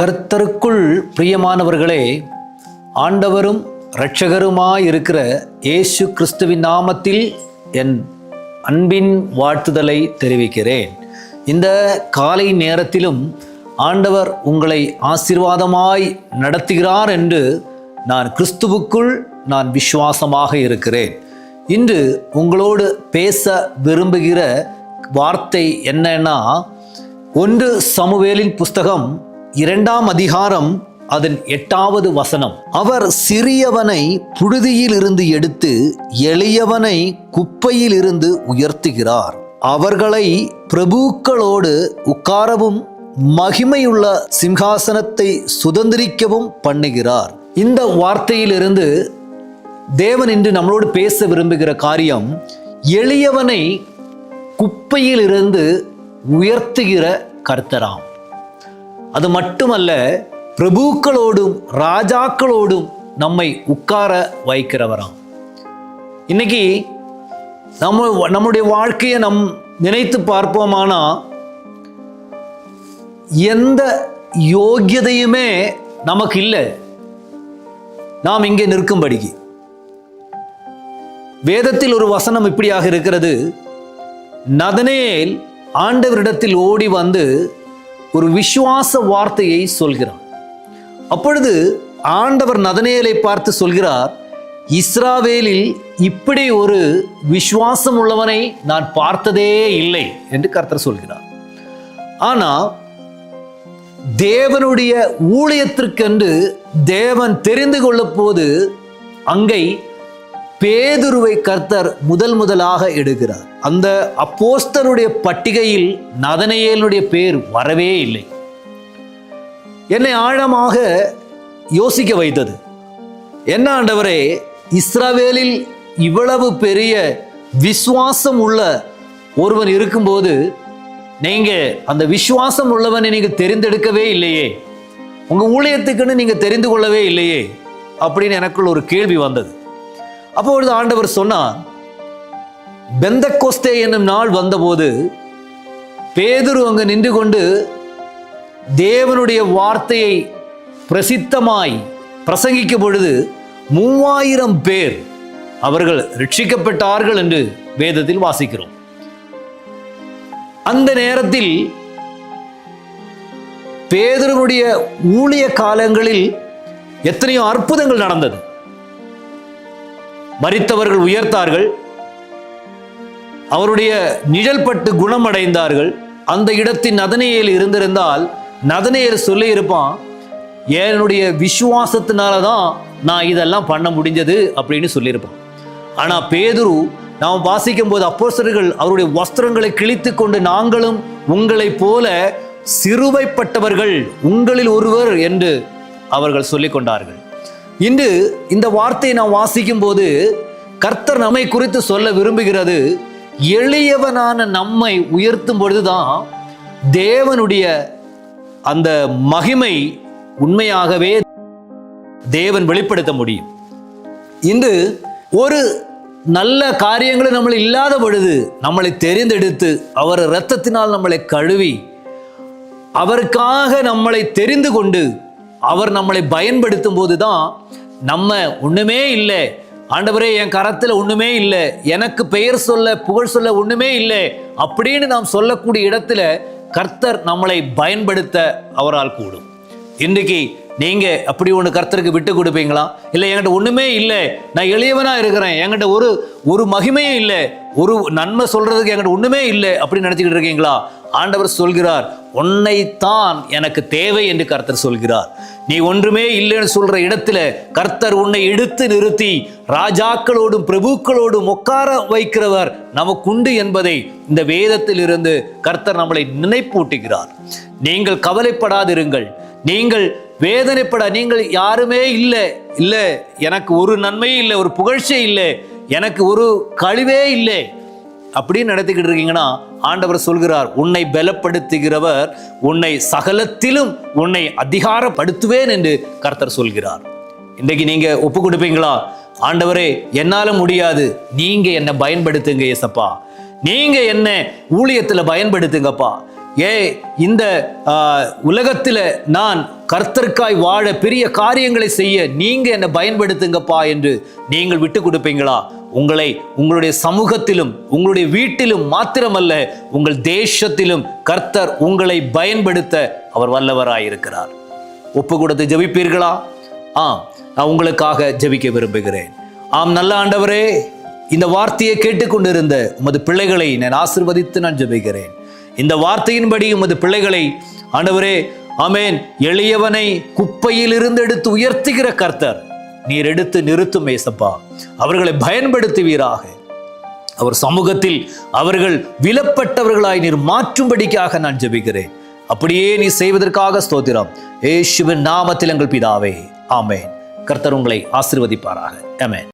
கர்த்தருக்குள் பிரியமானவர்களே, ஆண்டவரும் இரட்சகருமாயிருக்கிற இயேசு கிறிஸ்துவின் நாமத்தில் என் அன்பின் வாழ்த்துதலை தெரிவிக்கிறேன். இந்த காலை நேரத்திலும் ஆண்டவர் உங்களை ஆசீர்வாதமாய் நடத்துகிறார் என்று நான் கிறிஸ்துவுக்குள் விசுவாசமாக இருக்கிறேன். இன்று உங்களோடு பேச விரும்புகிற வார்த்தை என்னன்னா, 1 சாமுவேலின் புஸ்தகம் 2ஆம் அதிகாரம் அதன் 8வது வசனம். அவர் சிறியவனை புழுதியில் இருந்து எடுத்து எளியவனை குப்பையில் இருந்து உயர்த்துகிறார். அவர்களை பிரபுக்களோடு உட்காரவும் மகிமையுள்ள சிங்காசனத்தை சுதந்திரிக்கவும் பண்ணுகிறார். இந்த வார்த்தையிலிருந்து தேவன் இன்று நம்மளோடு பேச விரும்புகிற காரியம், எளியவனை குப்பையில் இருந்து உயர்த்துகிற கர்த்தராம். அது மட்டுமல்ல, பிரபுக்களோடும் ராஜாக்களோடும் நம்மை உட்கார வைக்கிறவராம். இன்னைக்கு நம்முடைய வாழ்க்கையை நினைத்து பார்ப்போமானா, எந்த யோகியதையுமே நமக்கு இல்லை நாம் இங்கே நிற்கும்படிக்கு. வேதத்தில் ஒரு வசனம் இப்படியாக இருக்கிறது. நதனேல் ஆண்டவரிடத்தில் ஓடி வந்து ஒரு விசுவாச வார்த்தையை சொல்கிறார். அப்பொழுது ஆண்டவர் நதனேலை பார்த்து சொல்கிறார், இஸ்ராவேலில் இப்படி ஒரு விசுவாசம் உள்ளவனை நான் பார்த்ததே இல்லை என்று கர்த்தர் சொல்கிறார். ஆனால் தேவனுடைய ஊழியத்திற்கென்று தேவன் தெரிந்து கொள்ள போது அங்கே பேதுருவை கர்த்தர் முதலாக எடுக்கிறார். அந்த அப்போஸ்தலருடைய பட்டிகையில் நதனேலுடைய பேர் வரவே இல்லை. என்னை ஆழமாக யோசிக்க வைத்தது. என்ன ஆண்டவரே, இஸ்ரவேலில் இவ்வளவு பெரிய விசுவாசம் உள்ள ஒருவன் இருக்கும்போது நீங்க அந்த விசுவாசம் உள்ளவனை நீங்க தெரிந்தெடுக்கவே இல்லையே, உங்க ஊழியத்துக்குன்னு நீங்க தெரிந்து கொள்ளவே இல்லையே அப்படின்னு எனக்குள்ள ஒரு கேள்வி வந்தது. அப்பொழுது ஆண்டவர் சொன்னார், பெந்தெக்கோஸ்தே என்னும் நாள் வந்தபோது பேதுரு அங்கு நின்று கொண்டு தேவனுடைய வார்த்தையை பிரசித்தமாய் பிரசங்கிக்கும் பொழுது 3000 பேர் அவர்கள் ரட்சிக்கப்பட்டார்கள் என்று வேதத்தில் வாசிக்கிறோம். அந்த நேரத்தில் பேதுருவுடைய ஊழிய காலங்களில் எத்தனையோ அற்புதங்கள் நடந்தது. மரித்தவர்கள் உயர்த்தார்கள், அவருடைய நிழல் பட்டு குணமடைந்தார்கள். அந்த இடத்தின் நதனேல் இருந்திருந்தால் நதனேல் சொல்லி இருப்பான், என்னுடைய விசுவாசத்தினாலதான் நான் இதெல்லாம் பண்ண முடிஞ்சது அப்படின்னு சொல்லியிருப்பான். ஆனா பேதுரு, நாம் வாசிக்கும் போது அப்போஸ்தலர்கள் அவருடைய வஸ்திரங்களை கிழித்து கொண்டு, நாங்களும் உங்களைப் போல சிறுவைப்பட்டவர்கள், உங்களில் ஒருவர் என்று அவர்கள் சொல்லிக் கொண்டார்கள். இன்று இந்த வார்த்தையை நாம் வாசிக்கும் போது கர்த்தர் நம்மை குறித்து சொல்ல விரும்புகிறது, எளியவனான நம்மை உயர்த்தும் பொழுதுதான் தேவனுடைய அந்த மகிமை உண்மையாகவே தேவன் வெளிப்படுத்த முடியும். இன்று ஒரு நல்ல காரியங்களை நம்மளை இல்லாத பொழுது நம்மளை தெரிந்தெடுத்து அவர் இரத்தத்தினால் நம்மளை கழுவி அவருக்காக நம்மளை தெரிந்து கொண்டு அவர் நம்மளை பயன்படுத்தும் போதுதான் நம்ம ஒண்ணுமே இல்லை, ஆண்டவரே என் கரத்துல ஒண்ணுமே இல்லை, எனக்கு பெயர் சொல்ல புகழ் சொல்ல ஒண்ணுமே இல்லை அப்படின்னு நாம் சொல்லக்கூடிய இடத்துல கர்த்தர் நம்மளை பயன்படுத்த அவரால் கூடும். இன்றைக்கு நீங்க அப்படி ஒன்று கர்த்தருக்கு விட்டு கொடுப்பீங்களா? இல்லை, என்கிட்ட ஒண்ணுமே இல்லை, நான் எளியவனா இருக்கிறேன், என்கிட்ட ஒரு மகிமையும் இல்லை, ஒரு நன்மை சொல்றதுக்கு என்கிட்ட ஒண்ணுமே இல்லை அப்படின்னு நினைச்சுக்கிட்டு இருக்கீங்களா? ஆண்டவர் சொல்கிறார், உன்னைத்தான் எனக்கு தேவை என்று கர்த்தர் சொல்கிறார். நீ ஒன்றுமே இல்லைன்னு சொல்ற இடத்துல கர்த்தர் உன்னை எடுத்து நிறுத்தி ராஜாக்களோடும் பிரபுக்களோடும் உட்கார வைக்கிறவர் நமக்குண்டு என்பதை இந்த வேதத்தில் இருந்து கர்த்தர் நம்மளை நினைப்பூட்டுகிறார். நீங்கள் கவலைப்படாதிருங்கள், நீங்கள் வேதனைப்பட, நீங்கள் யாருமே இல்லை, எனக்கு ஒரு நன்மையும் இல்லை, ஒரு புகழ்ச்சியே இல்லை, எனக்கு ஒரு கழிவே இல்லை அப்படின்னு நடத்திக்கிட்டு இருக்கீங்கன்னா ஆண்டவர் சொல்கிறார், உன்னை பலப்படுத்துகிறவர் உன்னை சகலத்திலும் உன்னை அதிகாரப்படுத்துவேன் என்று கர்த்தர் சொல்கிறார். இன்றைக்கு நீங்க ஒப்பு கொடுப்பீங்களா? ஆண்டவரே, என்னால முடியாது, நீங்க என்னை பயன்படுத்துங்க ஏசப்பா, நீங்க என்ன ஊழியத்துல பயன்படுத்துங்கப்பா, இந்த உலகத்தில் நான் கர்த்தருக்காய் வாழ, பெரிய காரியங்களை செய்ய நீங்க என்னை பயன்படுத்துங்கப்பா என்று நீங்கள் விட்டு கொடுப்பீங்களா? உங்களுடைய சமூகத்திலும் உங்களுடைய வீட்டிலும் மாத்திரமல்ல, உங்கள் தேசத்திலும் கர்த்தர் உங்களை பயன்படுத்த அவர் வல்லவராயிருக்கிறார். ஒப்பு கொடுத்து ஜெபிப்பீர்களா? நான் உங்களுக்காக ஜெபிக்க விரும்புகிறேன். நல்ல ஆண்டவரே, இந்த வார்த்தையை கேட்டுக்கொண்டிருந்த உமது பிள்ளைகளை நான் ஆசீர்வதித்து நான் ஜெபிக்கிறேன். இந்த வார்த்தையின்படி உமது பிள்ளைகளை ஆண்டவரே, ஆமென், எளியவனை குப்பையில் இருந்து எடுத்து உயர்த்துகிற கர்த்தர் நீர் எடுத்து நிறுத்தும் ஏசப்பா. அவர்களை பயன்படுத்துவீராக. அவர் சமூகத்தில் அவர்கள் விலப்பட்டவர்களாய் நீர் மாற்றும்படிக்காக நான் ஜெபிக்கிறேன். அப்படியே நீ செய்வதற்காக ஸ்தோத்திரம். இயேசுவின் நாமத்தில் எங்கள் பிதாவே, ஆமென். கர்த்தர் உங்களை ஆசீர்வதிப்பாராக. ஆமென்.